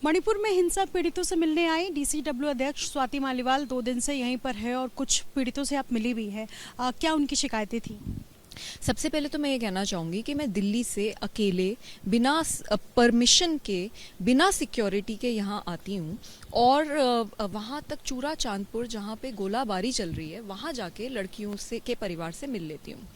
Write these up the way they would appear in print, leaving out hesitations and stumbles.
मणिपुर में हिंसा पीड़ितों से मिलने आई डीसीडब्ल्यू अध्यक्ष स्वाति मालीवाल 2 दिन से यहीं पर है और कुछ पीड़ितों से आप मिली भी है। क्या उनकी शिकायतें थी? सबसे पहले तो मैं ये कहना चाहूँगी कि मैं दिल्ली से अकेले बिना परमिशन के, बिना सिक्योरिटी के यहाँ आती हूँ और वहाँ तक चूरा चांदपुर जहाँ पे गोलाबारी चल रही है वहाँ जाके लड़कियों से के परिवार से मिल लेती हूँ।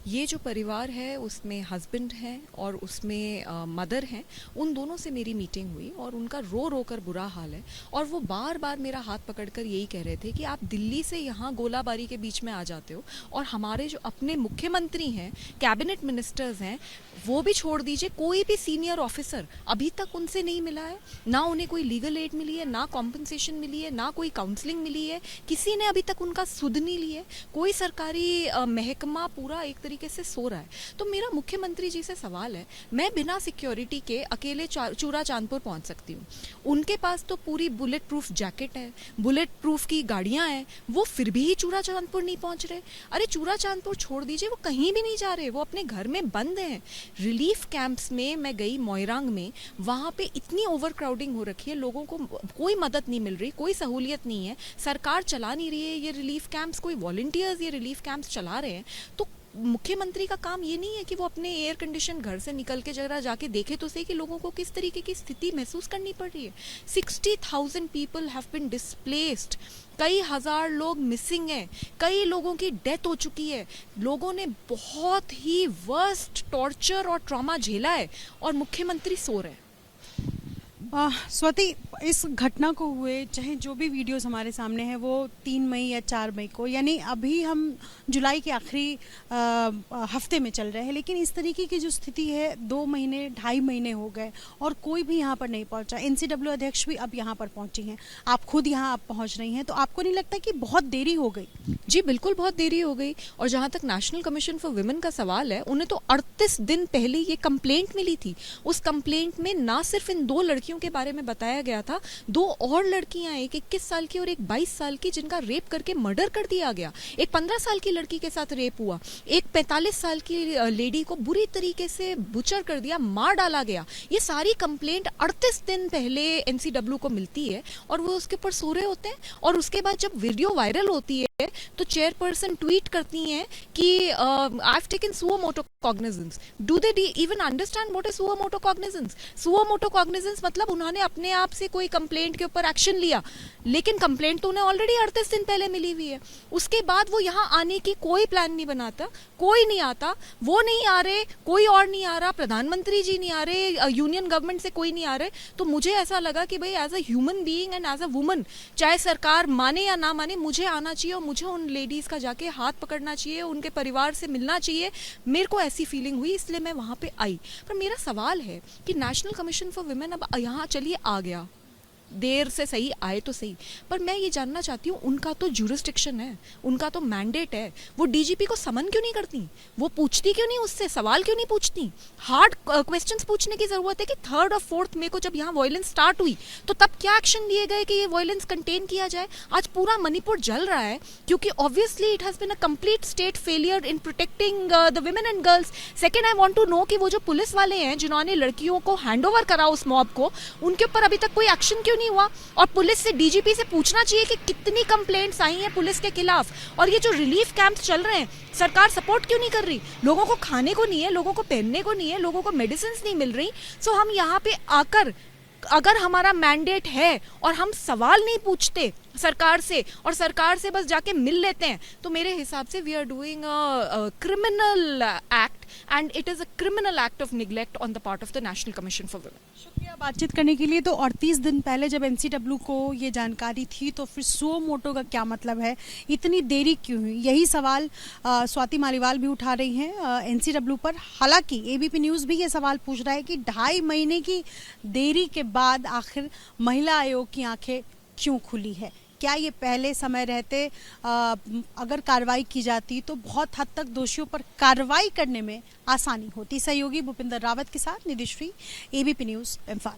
ये जो परिवार है उसमें हस्बैंड हैं और उसमें मदर हैं, उन दोनों से मेरी मीटिंग हुई और उनका रो रो कर बुरा हाल है और वो बार बार मेरा हाथ पकड़कर यही कह रहे थे कि आप दिल्ली से यहाँ गोलाबारी के बीच में आ जाते हो और हमारे जो अपने मुख्यमंत्री हैं, कैबिनेट मिनिस्टर्स हैं, वो भी छोड़ दीजिए, कोई भी सीनियर ऑफिसर अभी तक उनसे नहीं मिला है। ना उन्हें कोई लीगल एड मिली है, ना कॉम्पनसेशन मिली है, ना कोई काउंसलिंग मिली है, किसी ने अभी तक उनका सुध नहीं लिया है। कोई सरकारी महकमा पूरा एक तरीके से सो रहा है। तो मेरा मुख्यमंत्री जी से सवाल है, मैं बिना सिक्योरिटी के अकेले चूरा चांदपुर पहुंच सकती हूँ, उनके पास तो पूरी बुलेट प्रूफ जैकेट है, बुलेट प्रूफ की गाड़ियां हैं, वो फिर भी चूरा चांदपुर नहीं पहुंच रहे। अरे चूरा चांदपुर छोड़ दीजिए, वो कहीं भी नहीं जा रहे, वो अपने घर में बंद हैं। रिलीफ कैंप्स में मैं गई, मोइरांग में, वहाँ पे इतनी ओवर क्राउडिंग हो रखी है, लोगों को कोई मदद नहीं मिल रही, कोई सहूलियत नहीं है, सरकार चला नहीं रही है ये रिलीफ कैंप्स, कोई वॉलंटियर्स ये रिलीफ कैंप्स चला रहे हैं। तो मुख्यमंत्री का काम ये नहीं है कि वो अपने एयर कंडीशन घर से निकल के जरा जाके देखे तो सही कि लोगों को किस तरीके की स्थिति महसूस करनी पड़ रही है। 60,000 पीपल हैव बीन डिस्प्लेस्ड, कई हजार लोग मिसिंग हैं, कई लोगों की डेथ हो चुकी है, लोगों ने बहुत ही वर्स्ट टॉर्चर और ट्रॉमा झेला है और मुख्यमंत्री सो रहे हैं। स्वाति, इस घटना को हुए चाहे जो भी वीडियोस हमारे सामने हैं वो 3 मई या 4 मई को, यानी अभी हम जुलाई के आखिरी हफ्ते में चल रहे हैं, लेकिन इस तरीके की जो स्थिति है 2 महीने 2.5 महीने हो गए और कोई भी यहाँ पर नहीं पहुँचा। एनसीडब्ल्यू अध्यक्ष भी अब यहाँ पर पहुँची हैं, आप खुद यहाँ आप पहुँच रही हैं, तो आपको नहीं लगता कि बहुत देरी हो गई? जी बिल्कुल, बहुत देरी हो गई। और जहाँ तक नेशनल कमीशन फॉर वुमेन का सवाल है, उन्हें तो 38 दिन पहले ये कंप्लेंट मिली थी। उस कंप्लेंट में ना सिर्फ इन 2 लड़कियों के बारे में बताया गया था, 2 और लड़कियां, एक 21 साल की और एक 22 साल की, जिनका रेप करके मर्डर कर दिया गया। एक 15 साल की लड़की के साथ रेप हुआ, एक 45 साल की लेडी को बुरी तरीके से बुचर कर दिया, मार डाला गया। ये सारी कंप्लेंट 38 दिन पहले एनसीडब्ल्यू को मिलती है और वो उसके ऊपर सो रहे होते हैं। और उसके बाद जब वीडियो वायरल होती है तो चेयरपर्सन ट्वीट करती हैं कि I have taken suo motu cognizance. Do they even understand what is suo motu cognizance? Suo motu cognizance मतलब उन्होंने अपने आप से कोई कंप्लेंट के ऊपर एक्शन लिया, लेकिन कंप्लेंट तो उन्हें ऑलरेडी 38 दिन पहले मिली हुई है। उसके बाद वो यहाँ आने की कोई प्लान नहीं बनाता, कोई नहीं आता, वो नहीं आ रहे, कोई और नहीं आ रहा, प्रधानमंत्री जी नहीं आ रहे, यूनियन गवर्नमेंट से कोई नहीं आ रहे। तो मुझे ऐसा लगा कि भाई as a human being and as a woman, चाहे सरकार माने या ना माने, मुझे आना चाहिए और मुझे उन लेडीज का जाके हाथ पकड़ना चाहिए, उनके परिवार से मिलना चाहिए। मेरे को ऐसी फीलिंग हुई, इसलिए मैं वहां पे आई। पर मेरा सवाल है कि नेशनल कमीशन फॉर वुमेन अब यहाँ चलिए आ गया, देर से सही आए तो सही, पर मैं ये जानना चाहती हूँ, उनका तो ज्यूरिसडिक्शन है, उनका तो मैंडेट है, वो डीजीपी को समन क्यों नहीं करती? वो पूछती क्यों नहीं, उससे सवाल क्यों नहीं पूछती? हार्ड क्वेश्चंस पूछने की जरूरत है कि 3rd और 4th मई को जब यहाँ वायलेंस स्टार्ट हुई तो तब क्या एक्शन लिए गए कि ये वायलेंस कंटेन किया जाए? आज पूरा मणिपुर जल रहा है क्योंकि obviously it has been a complete state failure in protecting the women and girls. Second, I want to know कि वो जो पुलिस वाले हैं जिन्होंने लड़कियों को हैंड ओवर करा उस मॉब को, उनके ऊपर अभी तक कोई एक्शन क्यों नहीं हुआ? और पुलिस से, डीजीपी से पूछना चाहिए कि कितनी कंप्लेंट्स आई हैं पुलिस के खिलाफ। और ये जो रिलीफ कैंप चल रहे हैं, सरकार सपोर्ट क्यों नहीं कर रही? लोगों को खाने को नहीं है, लोगों को पहनने को नहीं है, लोगों को मेडिसिन नहीं मिल रही। सो हम यहाँ पे आकर, अगर हमारा मैंडेट है और हम सवाल नहीं पूछते सरकार से और सरकार से बस जाके मिल लेते हैं, तो मेरे हिसाब से we are doing a criminal act and it is a criminal act of neglect on the part of the national commission for women. शुक्रिया बातचीत करने के लिए। तो 38 दिन पहले जब एनसीडब्ल्यू को ये जानकारी थी तो फिर सुओ मोटो का क्या मतलब है, इतनी देरी क्यों हुई? यही सवाल स्वाति मालीवाल भी उठा रही हैं एनसीडब्ल्यू पर। हालांकि एबीपी न्यूज़ भी ये सवाल पूछ रहा है कि 2.5 महीने की देरी के बाद आखिर महिला आयोग की आंखें क्यों खुली है? क्या ये पहले समय रहते अगर कार्रवाई की जाती तो बहुत हद तक दोषियों पर कार्रवाई करने में आसानी होती? सहयोगी भूपिंदर रावत के साथ निधि श्री, एबीपी न्यूज़, इम्फाल।